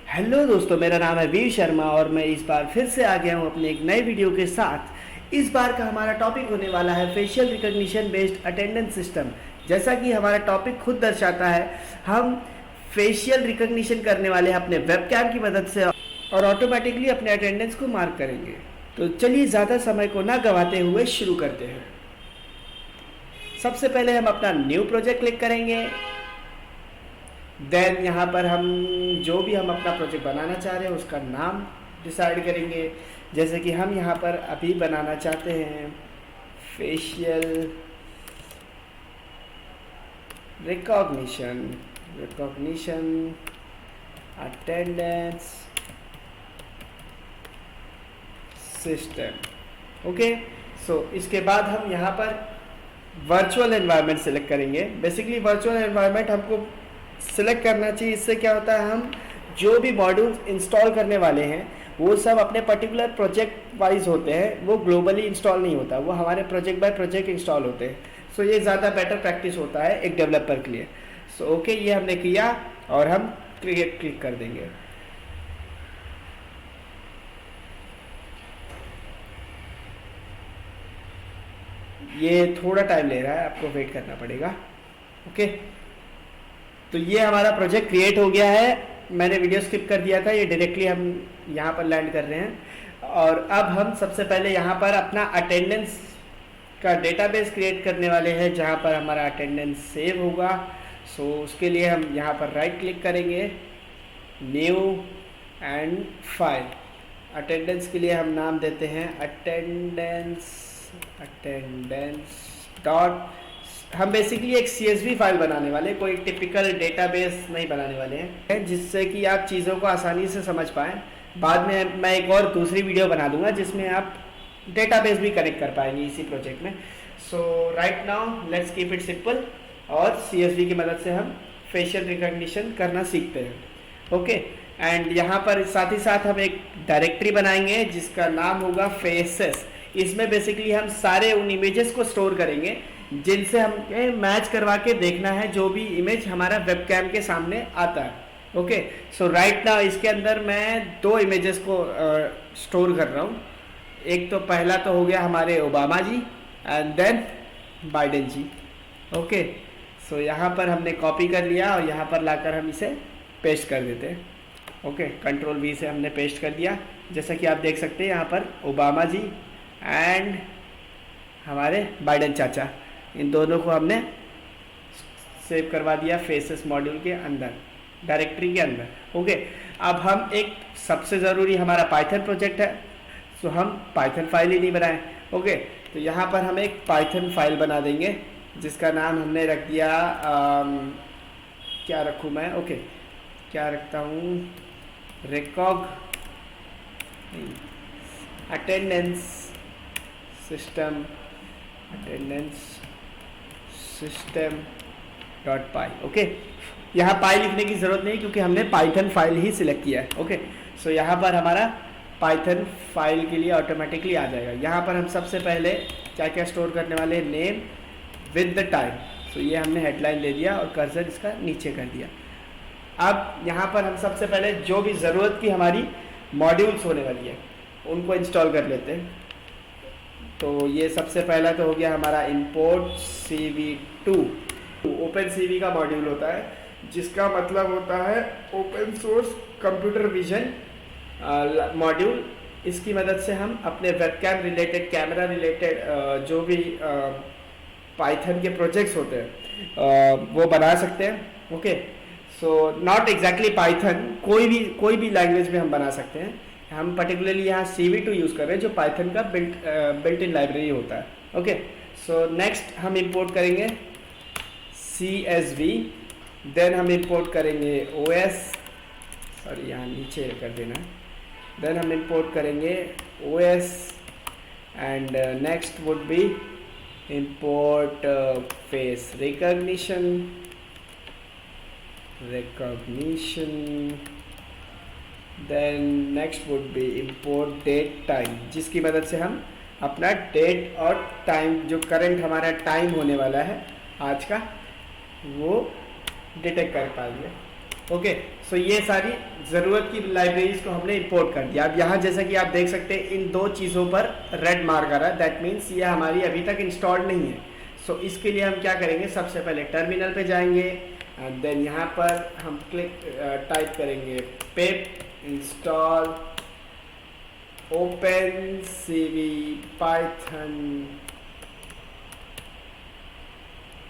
Hello दोस्तों, मेरा नाम है वीर शर्मा और मैं इस बार फिर से आ गया हूँ अपने एक नए वीडियो के साथ। इस बार का हमारा टॉपिक होने वाला है facial recognition based attendance system. जैसा कि हमारा टॉपिक खुद दर्शाता है, हम फेशियल रिकॉग्निशन करने वाले हैं अपने वेबकैम की मदद से और ऑटोमेटिकली अपने अटेंडेंस को मार्क करेंगे। तो चलिए ज़्यादा समय को ना गंवाते हुए शुरू करते हैं। सबसे पहले हम अपना न्यू प्रोजेक्ट क्लिक करेंगे। देन यहाँ पर हम जो भी हम अपना प्रोजेक्ट बनाना चाह रहे हैं उसका नाम डिसाइड करेंगे। जैसे कि हम यहाँ पर अभी बनाना चाहते हैं facial recognition attendance system. Okay, so इसके बाद हम यहाँ पर वर्चुअल एनवायरनमेंट सेलेक्ट करेंगे। बेसिकली वर्चुअल एनवायरनमेंट हमको सिलेक्ट करना चाहिए। इससे क्या होता है, हम जो भी मॉड्यूल्स इंस्टॉल करने वाले हैं वो सब अपने पर्टिकुलर प्रोजेक्ट वाइज होते हैं, वो ग्लोबली इंस्टॉल नहीं होता, वो हमारे प्रोजेक्ट बाय प्रोजेक्ट इंस्टॉल होते हैं। सो ये ज़्यादा बेटर प्रैक्टिस होता है एक डेवलपर के लिए। सो ओके, ये हमने किया और हम क्लिक कर देंगे। ये थोड़ा टाइम ले रहा है, आपको वेट करना पड़ेगा। ओके, तो ये हमारा प्रोजेक्ट क्रिएट हो गया है। मैंने वीडियो स्किप कर दिया था, ये डायरेक्टली हम यहाँ पर लैंड कर रहे हैं। और अब हम सबसे पहले यहाँ पर अपना अटेंडेंस का डेटाबेस क्रिएट करने वाले हैं, जहाँ पर हमारा अटेंडेंस सेव होगा। सो उसके लिए हम यहाँ पर राइट क्लिक करेंगे, न्यू एंड फाइल। अटेंडेंस के लिए हम नाम देते हैं अटेंडेंस डॉट। हम बेसिकली एक CSV फाइल बनाने वाले, कोई टिपिकल डेटाबेस नहीं बनाने वाले हैं, जिससे कि आप चीज़ों को आसानी से समझ पाएँ। बाद में मैं एक और दूसरी वीडियो बना दूंगा जिसमें आप डेटाबेस भी कनेक्ट कर पाएंगे इसी प्रोजेक्ट में। So right now let's keep it simple और CSV की मदद से हम फेशियल रिकॉग्निशन करना सीखते हैं। ओके, एंड यहाँ पर साथ ही साथ हम एक डायरेक्टरी बनाएंगे जिसका नाम होगा फेसेस। इसमें बेसिकली हम सारे उन इमेजेस को स्टोर करेंगे जिनसे हमें मैच करवा के देखना है, जो भी इमेज हमारा वेबकैम के सामने आता है। ओके, सो राइट नाउ इसके अंदर मैं दो इमेजेस को स्टोर कर रहा हूँ। एक तो पहला तो हो गया हमारे Obama ji and then Biden ji. Okay, so यहाँ पर हमने कॉपी कर लिया और यहाँ पर लाकर हम इसे पेस्ट कर देते हैं। ओके, कंट्रोल V से हमने पेस्ट कर दिया। जैसा कि आप देख सकते हैं यहाँ पर ओबामा जी एंड हमारे बाइडेन चाचा, इन दोनों को हमने सेव करवा दिया फेसेस मॉड्यूल के अंदर, डायरेक्टरी के अंदर। ओके, अब हम एक सबसे ज़रूरी हमारा पाइथन प्रोजेक्ट है, सो हम पाइथन फाइल ही नहीं बनाए। ओके, तो यहाँ पर हम एक पाइथन फाइल बना देंगे जिसका नाम हमने रख दिया क्या रखूँ मैं? ओके, क्या रखता हूँ? अटेंडेंस सिस्टम डॉट पाई। ओके, यहाँ पाई लिखने की ज़रूरत नहीं क्योंकि हमने पाइथन फाइल ही सिलेक्ट किया है। ओके, सो यहाँ पर हमारा पाइथन फाइल के लिए ऑटोमेटिकली आ जाएगा। यहाँ पर हम सबसे पहले क्या क्या स्टोर करने वाले हैं, नेम विद द टाइम। सो ये हमने हेडलाइन दे दिया और कर्सर इसका नीचे कर दिया। अब यहाँ पर हम सबसे पहले जो भी ज़रूरत की हमारी मॉड्यूल्स होने वाली है उनको इंस्टॉल कर लेते हैं। तो ये सबसे पहला तो हो गया हमारा इंपोर्ट CV2। ओपन CV का मॉड्यूल होता है जिसका मतलब होता है open source computer vision module. इसकी मदद से हम अपने वेबकैम रिलेटेड, कैमरा रिलेटेड जो भी पाइथन के प्रोजेक्ट्स होते हैं वो बना सकते हैं। Okay, so not exactly Python, कोई भी लैंग्वेज में हम बना सकते हैं। हम पर्टिकुलरली यहाँ CV2 यूज़ कर रहे हैं जो पाइथन का बिल्ट इन लाइब्रेरी होता है। ओके, सो नेक्स्ट हम इंपोर्ट करेंगे CSV, देन हम इंपोर्ट करेंगे OS, सॉरी यहाँ नीचे कर देना, देन हम इंपोर्ट करेंगे OS and next would be import face recognition then next would be import date time, जिसकी मदद से हम अपना डेट और टाइम, जो करंट हमारा टाइम होने वाला है आज का, वो डिटेक्ट कर पाएंगे। ओके, सो ये सारी ज़रूरत की लाइब्रेरीज को हमने इंपोर्ट कर दिया। अब यहाँ जैसा कि आप देख सकते हैं इन दो चीज़ों पर रेड मार्क आ रहा है, दैट मीन्स ये हमारी अभी तक इंस्टॉल्ड नहीं है। सो इसके लिए हम क्या करेंगे, सबसे पहले टर्मिनल पे जाएंगे एंड देन यहाँ पर हम टाइप करेंगे pip install OpenCV python,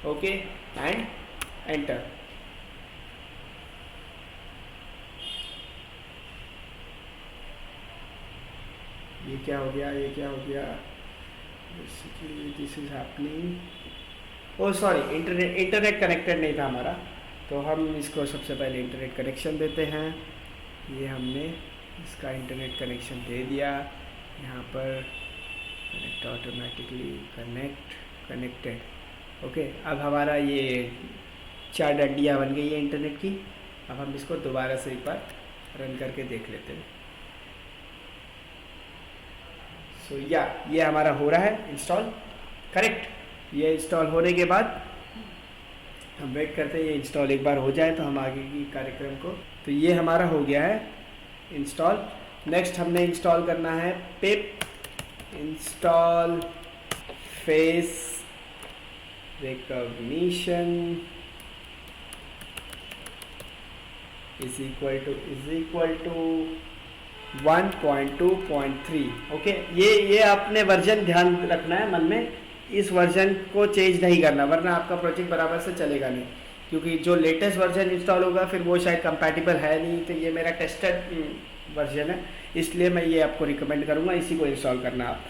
okay and enter. ये क्या हो गया, ये क्या हो गया, basically this is happening, oh sorry, internet connected नहीं था हमारा, तो हम इसको सबसे पहले इंटरनेट कनेक्शन देते हैं। ये हमने इसका इंटरनेट कनेक्शन दे दिया, यहाँ पर कनेक्ट ऑटोमेटिकली कनेक्टेड, ओके। अब हमारा ये 4 डंडियाँ बन गई है इंटरनेट की। अब हम इसको दोबारा से एक बार रन करके देख लेते हैं। सो ये हमारा हो रहा है इंस्टॉल, करेक्ट। ये इंस्टॉल होने के बाद हम वेट करते हैं ये इंस्टॉल एक बार हो जाए तो हम आगे की कार्यक्रम को, तो ये हमारा हो गया है इंस्टॉल। नेक्स्ट हमने इंस्टॉल करना है pip install face recognition is equal to 1.2.3, okay. ये आपने वर्जन ध्यान रखना है मन में, इस वर्जन को चेंज नहीं करना, वरना आपका प्रोजेक्ट बराबर से चलेगा नहीं, क्योंकि जो लेटेस्ट वर्जन इंस्टॉल होगा फिर वो शायद कंपैटिबल है नहीं। तो ये मेरा टेस्टेड वर्जन है, इसलिए मैं ये आपको रिकमेंड करूँगा इसी को इंस्टॉल करना आप।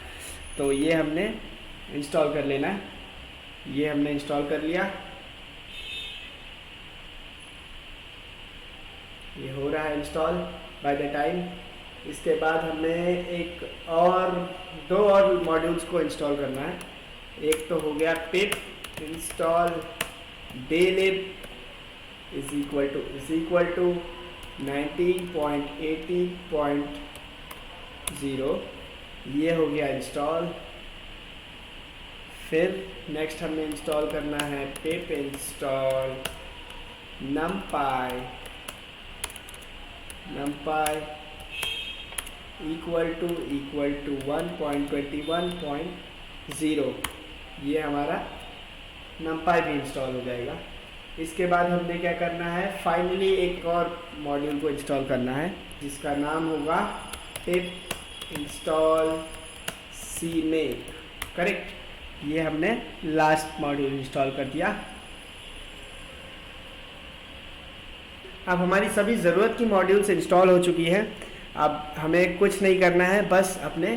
तो ये हमने इंस्टॉल कर लेना है, ये हमने इंस्टॉल कर लिया, ये हो रहा है इंस्टॉल बाय द टाइम। इसके बाद हमें दो और मॉड्यूल्स को इंस्टॉल करना है। एक तो हो गया pip install dlib is equal to 19.80.0, ये हो गया इंस्टॉल। फिर नेक्स्ट हमें इंस्टॉल करना है pip install numpy equal to 1.21.0, ये हमारा numpy भी इंस्टॉल हो जाएगा। इसके बाद हमने क्या करना है, फाइनली एक और मॉड्यूल को इंस्टॉल करना है जिसका नाम होगा पिप इंस्टॉल cmake, करेक्ट। ये हमने लास्ट मॉड्यूल इंस्टॉल कर दिया। अब हमारी सभी ज़रूरत की मॉड्यूल्स इंस्टॉल हो चुकी हैं। अब हमें कुछ नहीं करना है, बस अपने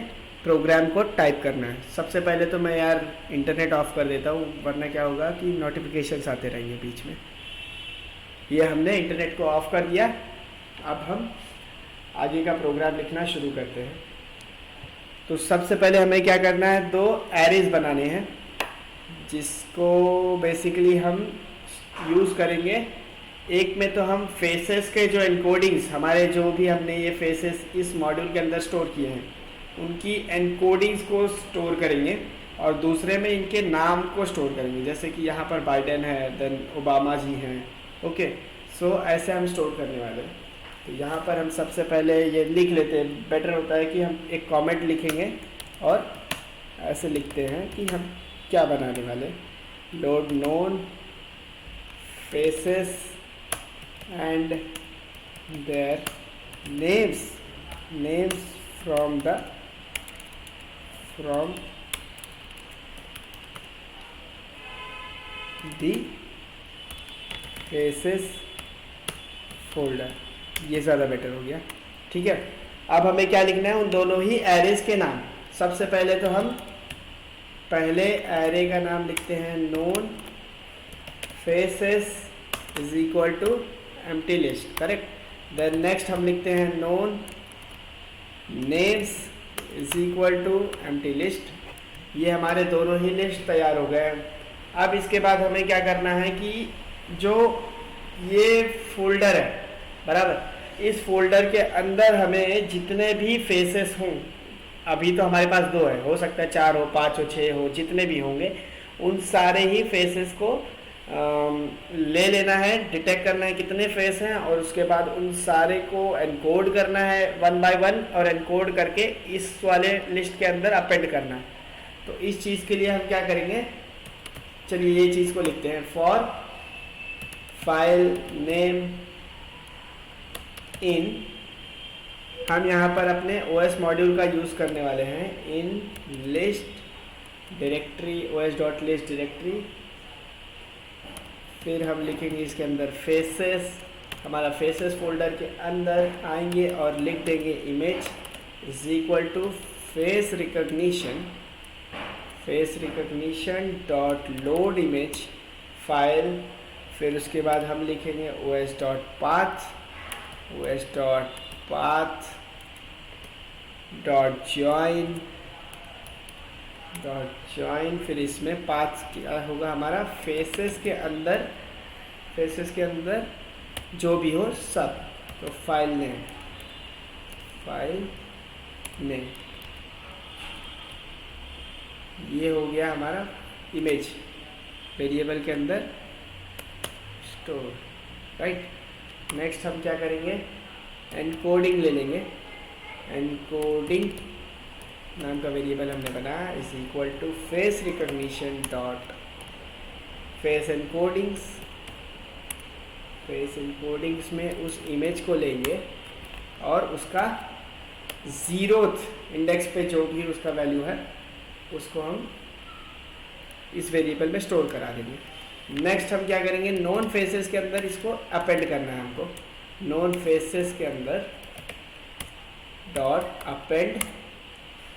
प्रोग्राम को टाइप करना है। सबसे पहले तो मैं यार इंटरनेट ऑफ़ कर देता हूँ, वरना क्या होगा कि नोटिफिकेशंस आते रहेंगे बीच में। ये हमने इंटरनेट को ऑफ़ कर दिया। अब हम आगे का प्रोग्राम लिखना शुरू करते हैं। तो सबसे पहले हमें क्या करना है, 2 एरेज बनाने हैं जिसको बेसिकली हम यूज़ करेंगे। एक में तो हम फेसेस के जो एनकोडिंग्स, हमारे जो भी हमने ये फेसेस इस मॉड्यूल के अंदर स्टोर किए हैं उनकी एनकोडिंग्स को स्टोर करेंगे, और दूसरे में इनके नाम को स्टोर करेंगे। जैसे कि यहाँ पर बाइडेन है, देन ओबामा जी हैं, ओके। सो ऐसे हम स्टोर करने वाले हैं। तो यहाँ पर हम सबसे पहले ये लिख लेते हैं, बेटर होता है कि हम एक कमेंट लिखेंगे और ऐसे लिखते हैं कि हम क्या बनाने वाले, load known faces and their names from the faces folder। ये ज़्यादा बेटर हो गया, ठीक है। अब हमें क्या लिखना है, उन दोनों ही एरेज के नाम। सबसे पहले तो हम पहले एरे का नाम लिखते हैं known faces is equal to empty list, correct. Then next हम लिखते हैं known names is equal to empty list. ये हमारे दोनों ही लिस्ट तैयार हो गए। अब इसके बाद हमें क्या करना है कि जो ये फोल्डर है, बराबर, इस फोल्डर के अंदर हमें जितने भी फेसेस हों, अभी तो हमारे पास 2 है, हो सकता है 4 हो, 5 हो, 6 हो, जितने भी होंगे उन सारे ही फेसेस को ले लेना है, डिटेक्ट करना है कितने फेस हैं, और उसके बाद उन सारे को एनकोड करना है वन बाय वन, और एनकोड करके इस वाले लिस्ट के अंदर अपेंड करना है। तो इस चीज़ के लिए हम क्या करेंगे, चलिए ये चीज़ को लिखते हैं, फॉर फाइल नेम इन, हम यहाँ पर अपने OS मॉड्यूल का यूज़ करने वाले हैं, in list directory os.list directory. फिर हम लिखेंगे इसके अंदर फेसेस, हमारा फेसेस फोल्डर के अंदर आएंगे और लिख देंगे image is equal to face recognition dot load image file. फिर उसके बाद हम लिखेंगे os.path डॉट ज्वाइन, फिर इसमें पाथ क्या होगा हमारा, फेसेस के अंदर जो भी हो सब, तो फाइल नेम ये हो गया हमारा इमेज वेरिएबल के अंदर स्टोर, राइट। नेक्स्ट हम क्या करेंगे, एनकोडिंग ले लेंगे, एनकोडिंग नाम का वेरिएबल हमने बनाया is equal to face recognition dot face encodings में उस इमेज को लेंगे और उसका 0th इंडेक्स पे जो भी उसका वैल्यू है उसको हम इस वेरिएबल में स्टोर करा देंगे। नेक्स्ट हम क्या करेंगे, नॉन फेसेस के अंदर इसको अपेंड करना है हमको, नॉन फेसेस के अंदर डॉट अपेंड,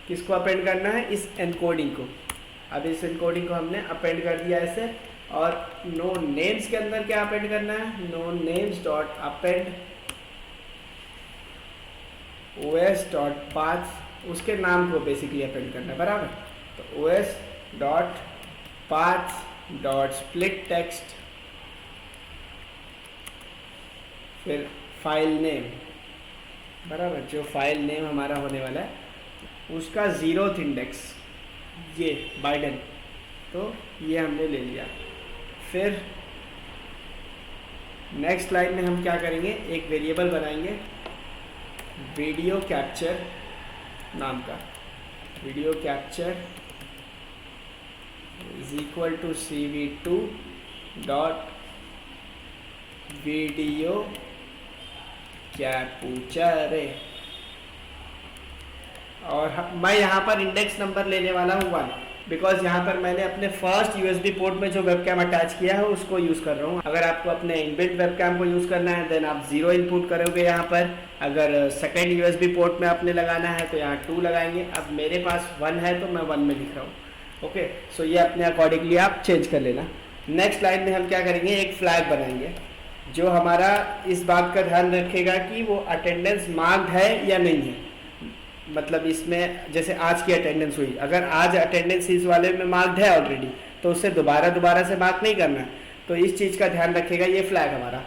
किसको अपेंड करना है, इस एनकोडिंग को। अब इस एनकोडिंग को हमने अपेंड कर दिया ऐसे, और नोन नेम्स के अंदर क्या अपेंड करना है, known names dot append os.path, उसके नाम को बेसिकली अपेंड करना है, बराबर। तो os.path डॉट स्प्लिट टेक्स्ट, फिर फाइल नेम, बराबर, जो फाइल नेम हमारा होने वाला है उसका 0th इंडेक्स, ये बाइडेन, तो ये हमने ले लिया। फिर नेक्स्ट लाइन में हम क्या करेंगे, एक वेरिएबल बनाएंगे वीडियो कैप्चर नाम का, video capture is equal to cv2 dot video capture, और मैं यहाँ पर इंडेक्स नंबर लेने वाला हूँ 1, बिकॉज यहाँ पर मैंने अपने फर्स्ट USB पोर्ट में जो वेबकैम अटैच किया है उसको यूज़ कर रहा हूँ। अगर आपको अपने इनबिल्ट वेबकैम को यूज़ करना है देन आप 0 इनपुट करोगे यहाँ पर, अगर सेकेंड USB पोर्ट में आपने लगाना है तो यहाँ 2 लगाएंगे। अब मेरे पास 1 है तो मैं 1 में लिख रहा हूँ, ओके। सो ये अपने अकॉर्डिंगली आप चेंज कर लेना। नेक्स्ट लाइन में हम क्या करेंगे, एक फ्लैग बनाएंगे जो हमारा इस बात का ध्यान रखेगा कि वो अटेंडेंस मार्क्ड है या नहीं है। मतलब इसमें जैसे आज की अटेंडेंस हुई, अगर आज अटेंडेंस इस वाले में मार्क्ड है ऑलरेडी तो उसे दोबारा से मार्क नहीं करना है, तो इस चीज़ का ध्यान रखेगा। ये फ्लैग हमारा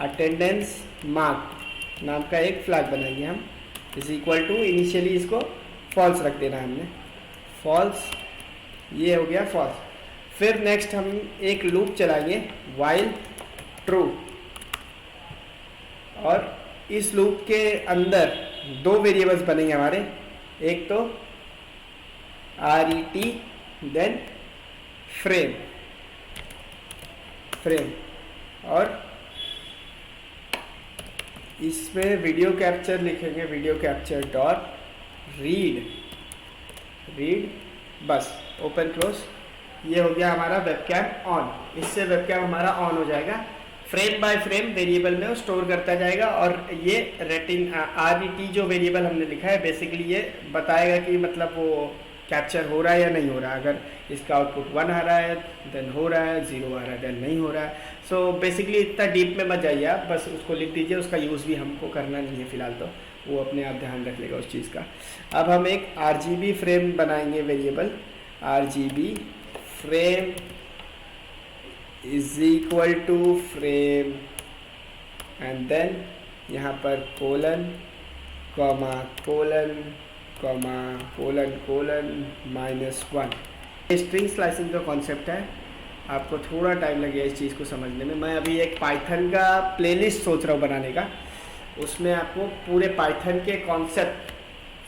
अटेंडेंस मार्क नाम का एक फ्लैग बनाएंगे हम, इज इक्वल टू, इनिशियली इसको फॉल्स रख देना है हमने, फॉल्स, ये हो गया फॉल्स। फिर नेक्स्ट हम एक लूप चलाएंगे वाइल ट्रू, और इस लूप के अंदर 2 वेरिएबल्स बनेंगे हमारे, एक तो RET देन फ्रेम, और इसमें वीडियो कैप्चर लिखेंगे, वीडियो कैप्चर डॉट रीड, बस, ओपन क्लोज। ये हो गया हमारा वेबकैम ऑन, इससे वेबकैम हमारा ऑन हो जाएगा, फ्रेम बाय फ्रेम वेरिएबल में वो स्टोर करता जाएगा। और ये RET जो वेरिएबल हमने लिखा है बेसिकली ये बताएगा कि मतलब वो कैप्चर हो रहा है या नहीं हो रहा है। अगर इसका आउटपुट 1 आ रहा है देन हो रहा है, 0 आ रहा है देन नहीं हो रहा है। सो बेसिकली इतना डीप में मत जाइए आप, बस उसको लिख दीजिए, उसका यूज़ भी हमको करना नहीं है फिलहाल, तो वो अपने आप ध्यान रख लेगा उस चीज़ का। अब हम एक RGB फ्रेम बनाएंगे variable, RGB frame is equal to frame and then यहाँ पर कोलन -1, स्ट्रिंग स्लाइसिंग का कॉन्सेप्ट है। आपको थोड़ा टाइम लगेगा इस चीज़ को समझने में। मैं अभी एक पाइथन का प्लेलिस्ट सोच रहा हूँ बनाने का, उसमें आपको पूरे पाइथन के concept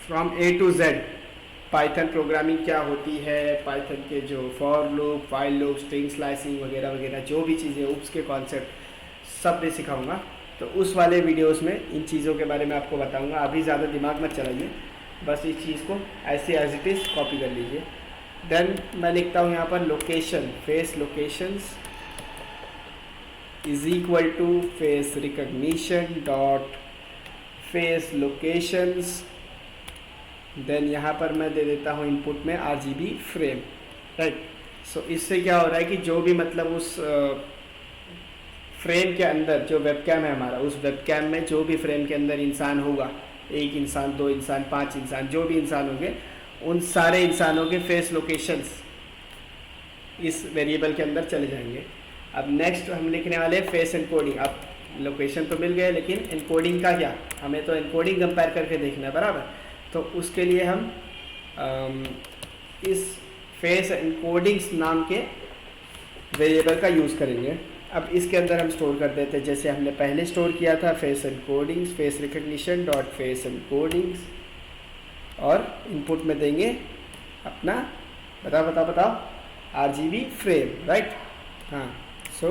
from A to Z, Python programming क्या होती है, पाइथन के जो for loop, while loop, string slicing वगैरह वगैरह जो भी चीज़ें उप्स के कॉन्सेप्ट सब भी सिखाऊंगा। तो उस वाले वीडियोस में इन चीज़ों के बारे में आपको बताऊंगा। अभी ज़्यादा दिमाग मत चलाइए, बस इस चीज़ को ऐसे एज इट इज़ कॉपी कर लीजिए। देन मैं लिखता हूँ यहाँ पर location, face locations is equal to face recognition dot face locations. Then यहाँ पर मैं दे देता हूँ इनपुट में RGB फ्रेम, राइट। सो इससे क्या हो रहा है कि जो भी मतलब उस फ्रेम के अंदर जो वेबकैम है हमारा, उस वेबकैम में जो भी फ्रेम के अंदर इंसान होगा, 1 इंसान, 2 इंसान, 5 इंसान, जो भी इंसान होंगे, उन सारे इंसानों के फेस लोकेशंस इस वेरिएबल के अंदर चले जाएंगे। अब नेक्स्ट हम लिखने वाले फेस एनकोडिंग। अब लोकेशन तो मिल गए, लेकिन एनकोडिंग का क्या, हमें तो एनकोडिंग कंपेयर करके देखना है, बराबर। तो उसके लिए हम इस फेस एनकोडिंग्स नाम के वेरिएबल का यूज़ करेंगे। अब इसके अंदर हम स्टोर कर देते हैं जैसे हमने पहले स्टोर किया था, face encodings, face recognition dot face encodings, और इनपुट में देंगे अपना बताओ RGB फ्रेम, राइट। हाँ, सो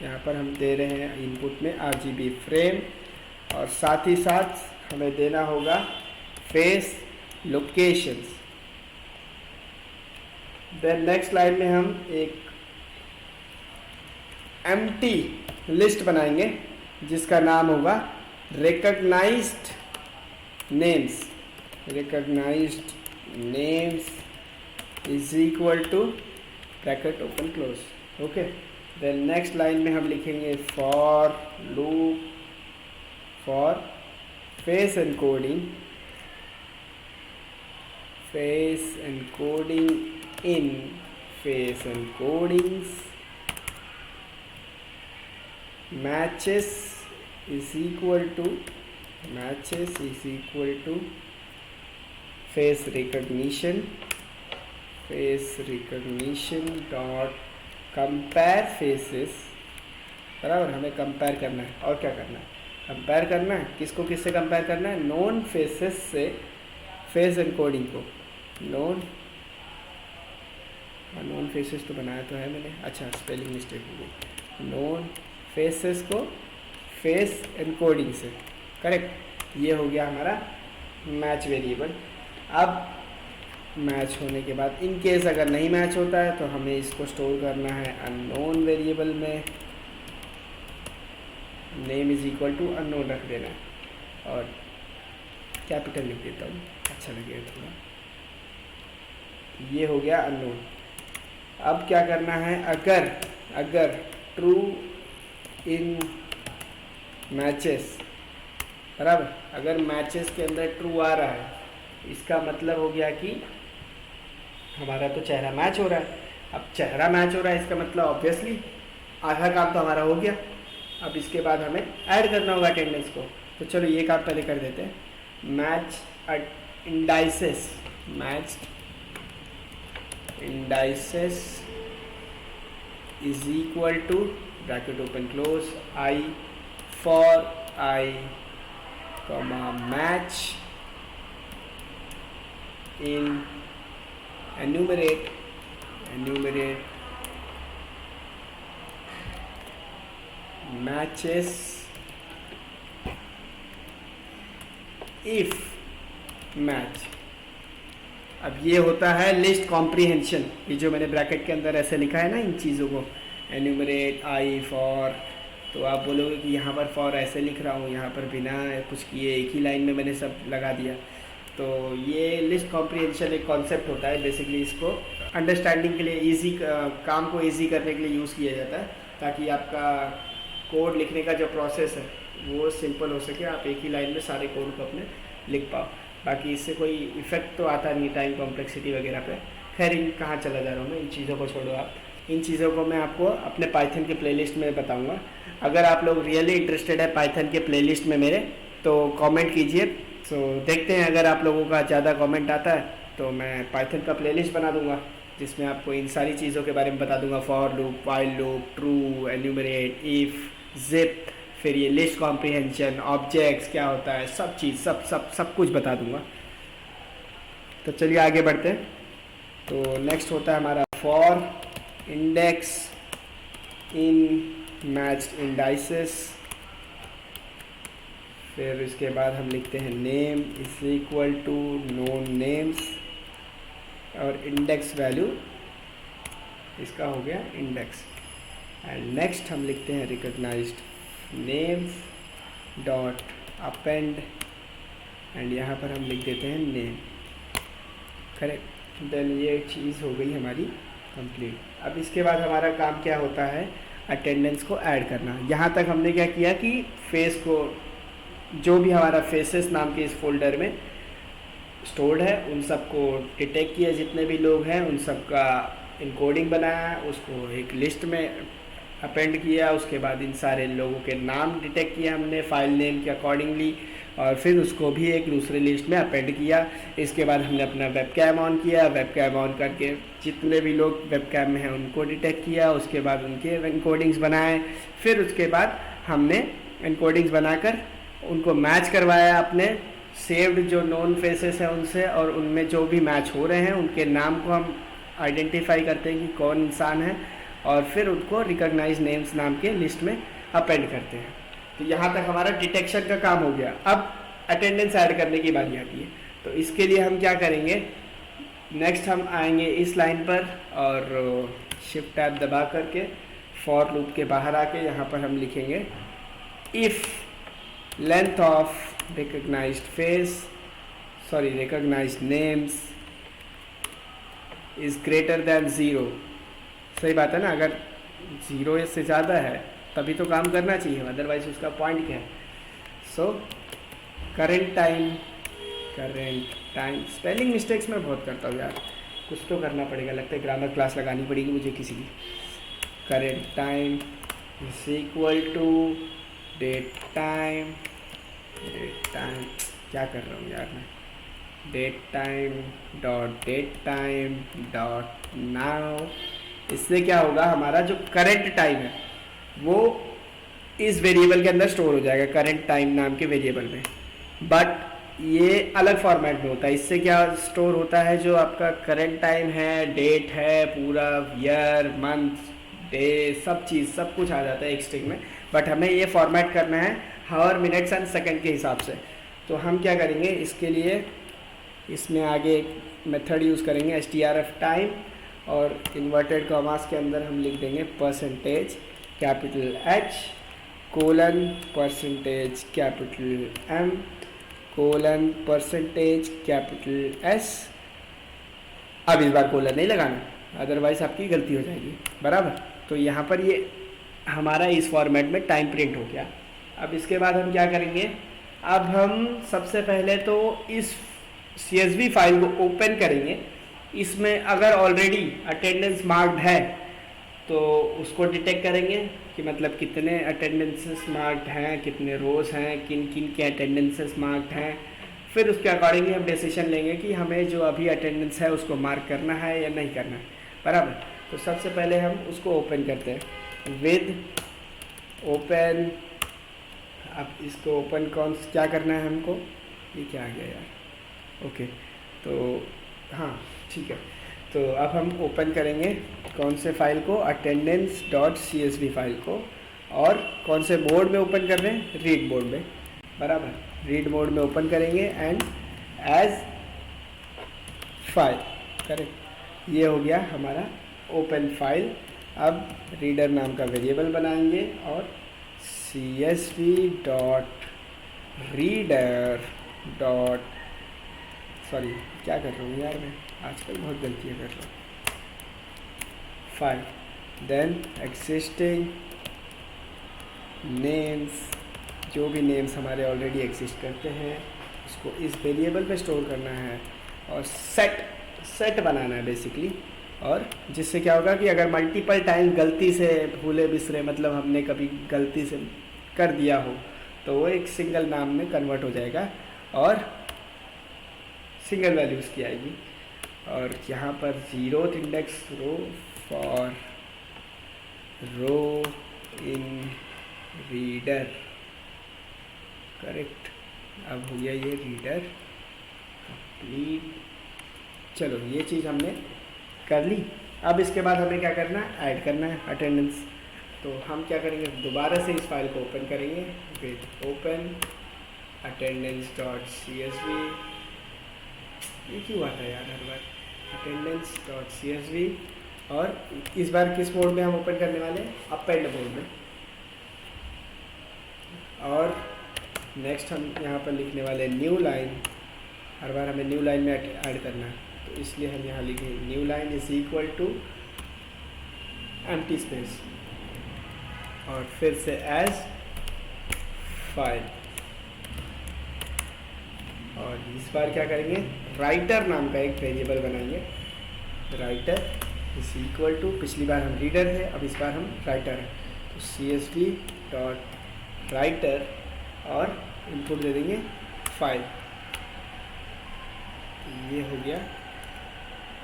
यहाँ पर हम दे रहे हैं इनपुट में RGB फ्रेम, और साथ ही साथ हमें देना होगा face locations. Then next line में हम एक एम्प्टी लिस्ट बनाएंगे जिसका नाम होगा recognised names. Recognised names is equal to bracket open close, okay. Then next line में हम लिखेंगे for loop for face encoding, face encoding in face encodings matches is equal to face recognition dot compare faces, बराबर। हमें compare करना है, और क्या करना है, कंपेयर करना है। किसको किससे कंपेयर करना है, नोन फेसेस से फेस एनकोडिंग को। नोन फेसेस तो बनाया तो है मैंने, अच्छा स्पेलिंग मिस्टेक हो गई। नोन फेसेस को फेस एनकोडिंग से, करेक्ट। ये हो गया हमारा मैच वेरिएबल। अब मैच होने के बाद इन केस अगर नहीं मैच होता है तो हमें इसको स्टोर करना है अननोन वेरिएबल में, name is equal to unknown रख देना है, और कैपिटल लिख देता हूँ, अच्छा लगेगा थोड़ा। ये हो गया अननोन। अब क्या करना है, अगर ट्रू इन मैचेस, बराबर। अगर मैचेस के अंदर ट्रू आ रहा है, इसका मतलब हो गया कि हमारा तो चेहरा मैच हो रहा है। अब चेहरा मैच हो रहा है, इसका मतलब ऑब्वियसली आधा काम तो हमारा हो गया। अब इसके बाद हमें ऐड करना होगा अटेंडेंस को, तो चलो ये काम पहले कर देते हैं। Match indices, is equal to bracket open close I for I comma match in enumerate matches if match। अब ये होता है लिस्ट कॉम्प्रीहेंशन, ये जो मैंने ब्रैकेट के अंदर ऐसे लिखा है ना इन चीज़ों को, एन्यूमरेट I फॉर, तो आप बोलोगे कि यहाँ पर फॉर ऐसे लिख रहा हूँ, यहाँ पर बिना कुछ किए एक ही लाइन में मैंने सब लगा दिया। तो ये लिस्ट कॉम्प्रीहेंशन एक कॉन्सेप्ट होता है, बेसिकली इसको अंडरस्टैंडिंग के लिए, इजी काम को इजी करने के लिए यूज़ किया जाता है, ताकि आपका कोड लिखने का जो प्रोसेस है वो सिंपल हो सके, आप एक ही लाइन में सारे कोड को अपने लिख पाओ। बाकी इससे कोई इफेक्ट तो आता नहीं टाइम कॉम्प्लेक्सिटी वगैरह पे। खैर इन कहाँ चला जा रहा हूँ मैं, इन चीज़ों को छोड़ो आप। इन चीज़ों को मैं आपको अपने पाइथन के प्लेलिस्ट में बताऊंगा। अगर आप लोग रियली इंटरेस्टेड है पाइथन के प्लेलिस्ट में मेरे, तो कमेंट कीजिए। सो देखते हैं, अगर आप लोगों का ज़्यादा कमेंट आता है तो मैं पाइथन का प्लेलिस्ट बना दूंगा। जिसमें आपको इन सारी चीज़ों के बारे में बता दूंगा, for loop, while loop, true, enumerate, if, zip, फिर ये लिस्ट कॉम्प्रिहेंशन, ऑब्जेक्ट्स क्या होता है, सब चीज़ सब कुछ बता दूंगा। तो चलिए आगे बढ़ते हैं। तो नेक्स्ट होता है हमारा for index in matched indices. फिर इसके बाद हम लिखते हैं name is equal to known names, और इंडेक्स वैल्यू इसका हो गया इंडेक्स। एंड नेक्स्ट हम लिखते हैं recognised names dot append, and यहाँ पर हम लिख देते हैं नेम। करेक्ट। देन ये चीज़ हो गई हमारी कंप्लीट। अब इसके बाद हमारा काम क्या होता है, अटेंडेंस को ऐड करना। यहाँ तक हमने क्या किया कि फेस को, जो भी हमारा फेसेस नाम के इस फोल्डर में स्टोर्ड है उन सबको डिटेक्ट किया, जितने भी लोग हैं उन सब का इनकोडिंग बनाया, उसको एक लिस्ट में अपेंड किया। उसके बाद इन सारे लोगों के नाम डिटेक्ट किया हमने फाइल नेम के अकॉर्डिंगली, और फिर उसको भी एक दूसरे लिस्ट में अपेंड किया। इसके बाद हमने अपना वेब कैम ऑन किया, वेब कैम ऑन करके जितने भी लोग वेब कैम में हैं उनको डिटेक्ट किया। उसके बाद उनके इनकोडिंग्स बनाए। फिर उसके बाद हमने इनकोडिंग्स बनाकर उनको मैच करवाया अपने सेव्ड जो नोन फेसेस हैं उनसे, और उनमें जो भी मैच हो रहे हैं उनके नाम को हम आइडेंटिफाई करते हैं कि कौन इंसान है, और फिर उनको रिकॉग्नाइज नेम्स नाम के लिस्ट में अपेंड करते हैं। तो यहाँ तक हमारा डिटेक्शन का काम हो गया। अब अटेंडेंस ऐड करने की बारी आती है। तो इसके लिए हम क्या करेंगे, नेक्स्ट हम आएंगे इस लाइन पर और शिफ्ट टैब दबा करके फॉर लूप के बाहर आके यहाँ पर हम लिखेंगे if length of recognised names is greater than 0। सही बात है ना, अगर 0 से ज़्यादा है तभी तो काम करना चाहिए, अदरवाइज उसका पॉइंट क्या है। सो करेंट टाइम स्पेलिंग मिस्टेक्स मैं बहुत करता हूँ यार, कुछ तो करना पड़ेगा, लगता है ग्रामर क्लास लगानी पड़ेगी मुझे किसी की। Current time is equal to date time क्या कर रहा हूँ यार मैं, डेट टाइम डॉट नाउ। इससे क्या होगा, हमारा जो करंट टाइम है वो इस वेरिएबल के अंदर स्टोर हो जाएगा, करंट टाइम नाम के वेरिएबल में। बट ये अलग फॉर्मेट में होता है। इससे क्या स्टोर होता है, जो आपका करंट टाइम है, डेट है, पूरा ईयर, मंथ, डे, सब चीज़ सब कुछ आ जाता है एक स्ट्रिंग में। बट हमें ये फॉर्मेट करना है हावर, मिनट्स एंड सेकंड के हिसाब से। तो हम क्या करेंगे, इसके लिए इसमें आगे एक मेथड यूज़ करेंगे strf टाइम, और इन्वर्टेड कॉमास के अंदर हम लिख देंगे percentage capital H colon percentage capital M colon percentage capital S। अब इस बार कोलन नहीं लगाना, अदरवाइज आपकी गलती हो जाएगी, बराबर। तो यहाँ पर ये हमारा इस फॉर्मेट में टाइम प्रिंट हो गया। अब इसके बाद हम क्या करेंगे, अब हम सबसे पहले तो इस CSV फाइल को ओपन करेंगे। इसमें अगर ऑलरेडी अटेंडेंस मार्क्ड है तो उसको डिटेक्ट करेंगे कि मतलब कितने अटेंडेंसेस मार्क्ड हैं, कितने रोज़ हैं, किन किन के अटेंडेंसेस मार्क्ड हैं। फिर उसके अकॉर्डिंगली हम डिसीजन लेंगे कि हमें जो अभी अटेंडेंस है उसको मार्क करना है या नहीं करना है, बराबर। तो सबसे पहले हम उसको ओपन करते हैं विद ओपन। अब इसको ओपन क्या करना है हमको, ये क्या आ गया यार, ओके। तो हाँ ठीक है, तो अब हम ओपन करेंगे कौन से फाइल को, अटेंडेंस डॉट CSV फाइल को। और कौन से मोड में ओपन कर रहे हैं, रीड मोड में, बराबर। रीड मोड में ओपन करेंगे एंड एज फाइल, करेक्ट। ये हो गया हमारा ओपन फाइल। अब रीडर नाम का वेरिएबल बनाएंगे और CSV dot reader dot, sorry क्या कर रहा हूँ यार मैं, आजकल बहुत गलतियाँ कर रहा हूँ, फाइल। देन एग्जिस्टिंग नेम्स, जो भी नेम्स हमारे ऑलरेडी एग्जिस्ट करते हैं उसको इस वेरिएबल पे स्टोर करना है, और सेट बनाना है बेसिकली। और जिससे क्या होगा कि अगर मल्टीपल टाइम गलती से भूले बिसरे, मतलब हमने कभी गलती से कर दिया हो, तो वो एक सिंगल नाम में कन्वर्ट हो जाएगा और सिंगल वैल्यूज़ की आएगी। और यहाँ पर 0th index row for row in reader, correct. अब हो गया ये रीडर कंप्लीट। चलो ये चीज़ हमने कर ली। अब इसके बाद हमें क्या करना है, ऐड करना है अटेंडेंस। तो हम क्या करेंगे, दोबारा से इस फाइल को ओपन करेंगे विद ओपन attendance.csv। ये क्यों आता है यार हर बार, attendance.csv। और इस बार किस मोड में हम ओपन करने वाले हैं, अपेंड मोड में। और नेक्स्ट हम यहाँ पर लिखने वाले न्यू लाइन, हर बार हमें न्यू लाइन में ऐड करना है, तो इसलिए हम यहाँ लिखेंगे new line is equal to empty space और फिर से एज फाइल। और इस बार क्या करेंगे, राइटर नाम का एक वेरिएबल बनाएंगे, राइटर इज इक्वल टू, पिछली बार हम रीडर थे, अब इस बार हम राइटर हैं, तो csv डॉट राइटर और इनपुट दे देंगे फाइल। ये हो गया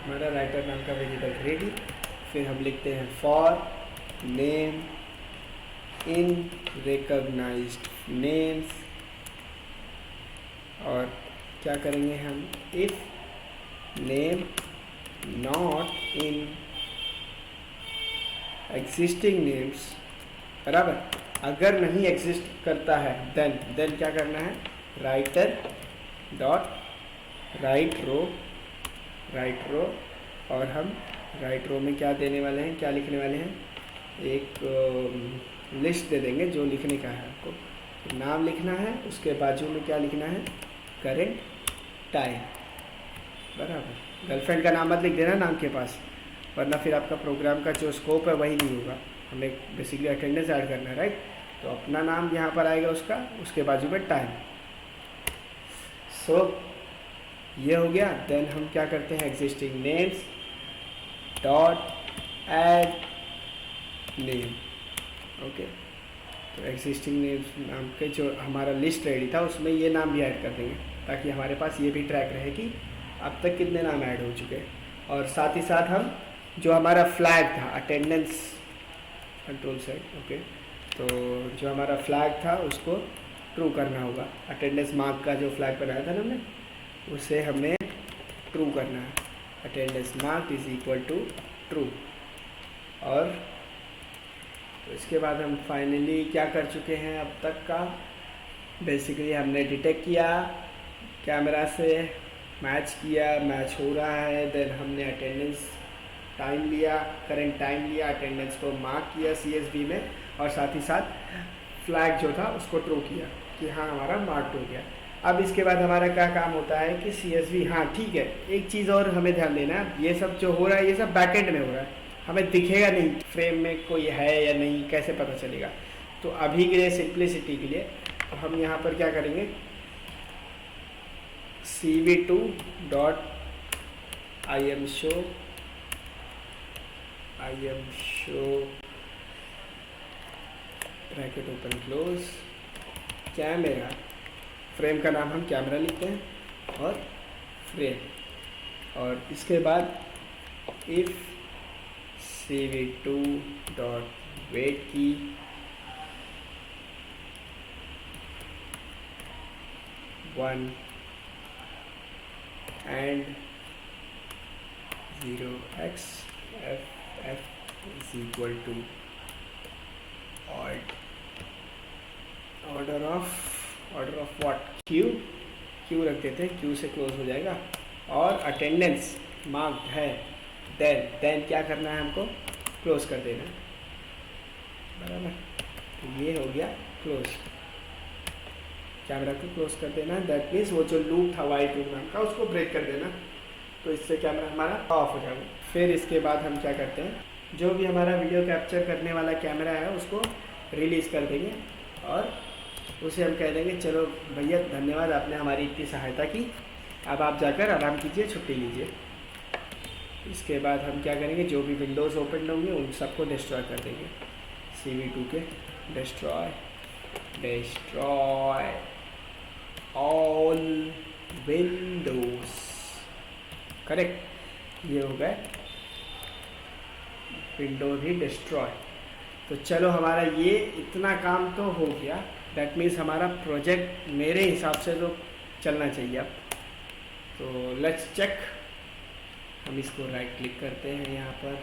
हमारा राइटर नाम का वेरिएबल रेडी। फिर हम लिखते हैं for name in recognised names, और क्या करेंगे हम, if name not in existing names, बराबर, अगर नहीं एग्जिस्ट करता है देन क्या करना है, राइटर डॉट राइट रो। और हम राइट रो में क्या देने वाले हैं, क्या लिखने वाले हैं, एक लिस्ट दे देंगे जो लिखने का है। आपको नाम लिखना है, उसके बाजू में क्या लिखना है, करेंट टाइम, बराबर। गर्लफ्रेंड का नाम मत लिख देना नाम के पास, वरना फिर आपका प्रोग्राम का जो स्कोप है वही नहीं होगा। हमें बेसिकली अटेंडेंस ऐड करना है, राइट। तो अपना नाम यहाँ पर आएगा उसका, उसके बाजू में टाइम। सो ये हो गया। देन हम क्या करते हैं, existing names dot add name, okay. तो एग्जिस्टिंग नेम्स नाम के जो हमारा लिस्ट रेडी था उसमें ये नाम भी ऐड कर देंगे, ताकि हमारे पास ये भी ट्रैक रहे कि अब तक कितने नाम ऐड हो चुके हैं। और साथ ही साथ हम जो हमारा फ्लैग था अटेंडेंस कंट्रोल सेट, ओके, तो जो हमारा फ्लैग था उसको ट्रू करना होगा। अटेंडेंस मार्क का जो फ्लैग बनाया था ना हमने, उसे हमें ट्रू करना है, attendance mark is equal to true. और तो इसके बाद हम फाइनली क्या कर चुके हैं अब तक का, बेसिकली हमने डिटेक्ट किया, कैमरा से मैच किया, मैच हो रहा है, देन हमने अटेंडेंस टाइम लिया, करेंट टाइम लिया, अटेंडेंस को मार्क किया CSV में, और साथ ही साथ फ्लैग जो था उसको ट्रू किया कि हाँ हमारा मार्क हो गया। अब इसके बाद हमारा क्या काम होता है कि CSV, हाँ ठीक है, एक चीज़ और हमें ध्यान देना है, ये सब जो हो रहा है ये सब बैकएंड में हो रहा है, हमें दिखेगा नहीं फ्रेम में कोई है या नहीं, कैसे पता चलेगा। तो अभी के लिए सिंप्लिसिटी के लिए तो हम यहाँ पर क्या करेंगे, cv2 dot imshow bracket open close camera, frame का नाम हम कैमरा लिखते हैं और फ्रेम, और इसके बाद इफ cv2 डॉट वेट की one and 0x f is equal to order of what, q रख देते हैं, q से क्लोज हो जाएगा। और अटेंडेंस मार्क्ड है, देन क्या करना है, हमको क्लोज कर देना है, बराबर। तो ये हो गया क्लोज, कैमरा को क्लोज कर देना है। दैट मीन्स वो जो लूप था वाइट लूप नाम का उसको ब्रेक कर देना, तो इससे कैमरा हमारा ऑफ हो जाएगा। फिर इसके बाद हम क्या करते हैं, जो भी हमारा वीडियो कैप्चर करने वाला कैमरा है उसको रिलीज़ कर देंगे, और उसे हम कह देंगे चलो भैया धन्यवाद, आपने हमारी इतनी सहायता की, अब आप जाकर आराम कीजिए, छुट्टी लीजिए। इसके बाद हम क्या करेंगे, जो भी विंडोज़ ओपन होंगे उन सबको डिस्ट्रॉय कर देंगे, cv2 के डिस्ट्रॉय ऑल विंडोज़, करेक्ट। ये हो गए विंडोज ही डिस्ट्रॉय। तो चलो हमारा ये इतना काम तो हो गया। दैट मीन्स हमारा प्रोजेक्ट मेरे हिसाब से तो चलना चाहिए अब। तो लेट्स चेक। हम इसको राइट क्लिक करते हैं, यहाँ पर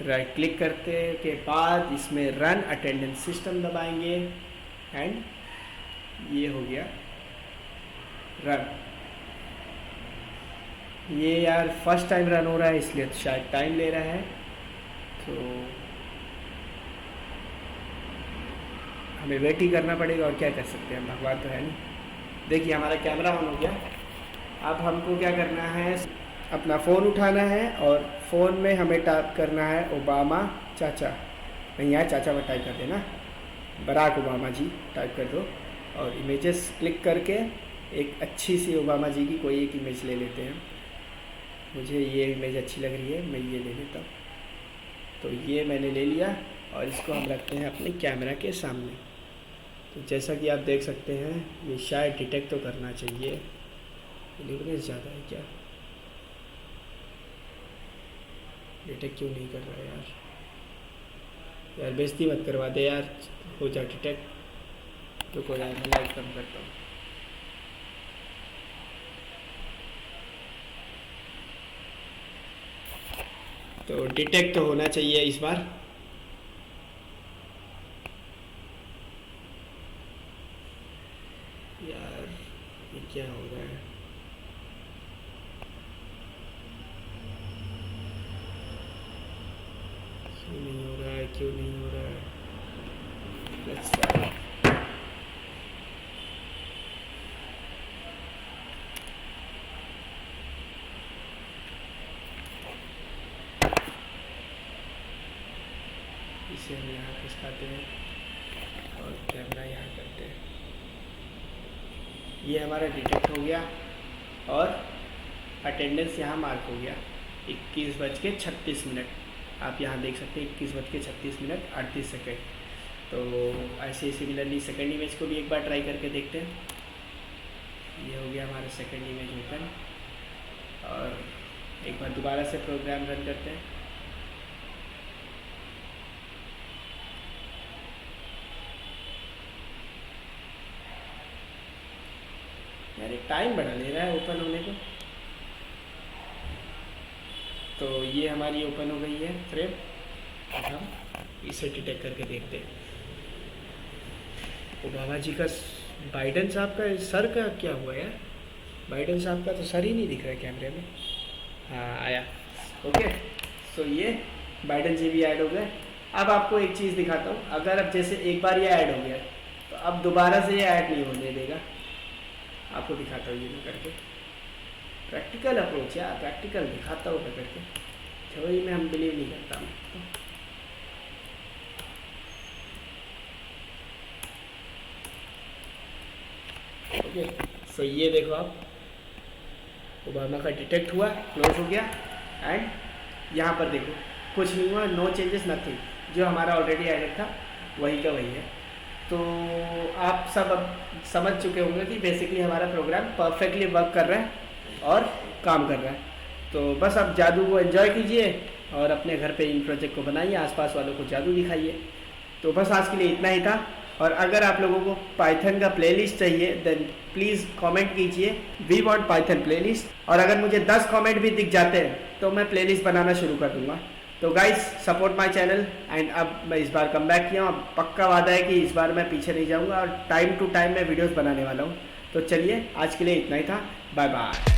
राइट क्लिक करते के बाद इसमें रन अटेंडेंस सिस्टम दबाएंगे एंड ये हो गया रन। ये यार फर्स्ट टाइम रन हो रहा है इसलिए शायद टाइम ले रहा है, तो हमें वेट ही करना पड़ेगा और क्या कर सकते हैं, भगवान तो है नहीं। देखिए हमारा कैमरा ऑन हो गया। अब हमको क्या करना है, अपना फ़ोन उठाना है और फ़ोन में हमें टाइप करना है ओबामा चाचा। नहीं यार चाचा में टाइप कर देना, बराक ओबामा जी टाइप कर दो और इमेजेस क्लिक करके एक अच्छी सी ओबामा जी की कोई एक इमेज ले लेते हैं। मुझे ये इमेज अच्छी लग रही है, मैं ये ले लेता हूँ। तो ये मैंने ले लिया और इसको हम रखते हैं अपने कैमरा के सामने। तो जैसा कि आप देख सकते हैं ये शायद डिटेक्ट तो करना चाहिए। इल्यूमिनेशन ज़्यादा है क्या, डिटेक्ट क्यों नहीं कर रहा है यार? यार बेइज्जती मत करवा दे यार, हो जा डिटेक्ट। तो कोई यार मैं लाइट कम करता हूँ। तो डिटेक्ट तो होना चाहिए इस बार। यार ये क्या हो रहा है? क्यों नहीं हो रहा है, क्यों नहीं हो रहा है? Let's try. इसे हम यहाँ खिसकाते हैं और कैमरा यहाँ करते हैं। ये हमारा डिटेक्ट हो गया और अटेंडेंस यहाँ मार्क हो गया 21:36। आप यहाँ देख सकते हैं 21:36:38। तो ऐसे सिमिलरली सेकंड इमेज को भी एक बार ट्राई करके देखते हैं। ये हो गया हमारा सेकंड इमेज ओपन और एक बार दोबारा से प्रोग्राम रन करते हैं। यार एक टाइम बढ़ा ले रहा है ओपन होने को। तो ये हमारी ओपन हो गई है फ्रेम। अब हम इसे डिटेक्ट करके देखते हैं। ओबामा जी का, बाइडन साहब का सर का क्या हुआ यार? बाइडन साहब का तो सर ही नहीं दिख रहा है कैमरे में। हाँ आया, ओके। सो ये बाइडन जी भी ऐड हो गए। अब आपको एक चीज़ दिखाता हूँ। अगर अब जैसे एक बार ये ऐड हो गया तो अब दोबारा से ये ऐड नहीं होने देगा। आपको दिखाता हूँ ये मैं करके। प्रैक्टिकल अप्रोच है, प्रैक्टिकल दिखाता हूँ मैं करके। थ्योरी में हम बिलीव नहीं करता मैं। ओके सो ये देखो आप, ओबामा का डिटेक्ट हुआ, क्लोज हो गया एंड यहाँ पर देखो कुछ नहीं हुआ, नो चेंजेस नथिंग। जो हमारा ऑलरेडी एडिट था वही का वही है। तो आप सब अब समझ चुके होंगे कि बेसिकली हमारा प्रोग्राम परफेक्टली वर्क कर रहा है और काम कर रहा है। तो बस आप जादू को एंजॉय कीजिए और अपने घर पे इन प्रोजेक्ट को बनाइए, आसपास वालों को जादू दिखाइए। तो बस आज के लिए इतना ही था। और अगर आप लोगों को पाइथन का प्लेलिस्ट चाहिए देन प्लीज़ कमेंट कीजिए, वी वांट पाइथन प्लेलिस्ट। और अगर मुझे 10 कमेंट भी दिख जाते हैं तो मैं प्लेलिस्ट बनाना शुरू कर दूंगा। तो guys support my channel and अब मैं इस बार कम बैक किया हूँ। पक्का वादा है कि इस बार मैं पीछे नहीं जाऊँगा और टाइम टू टाइम मैं वीडियोज़ बनाने वाला हूँ। तो चलिए आज के लिए इतना ही था, बाय बाय।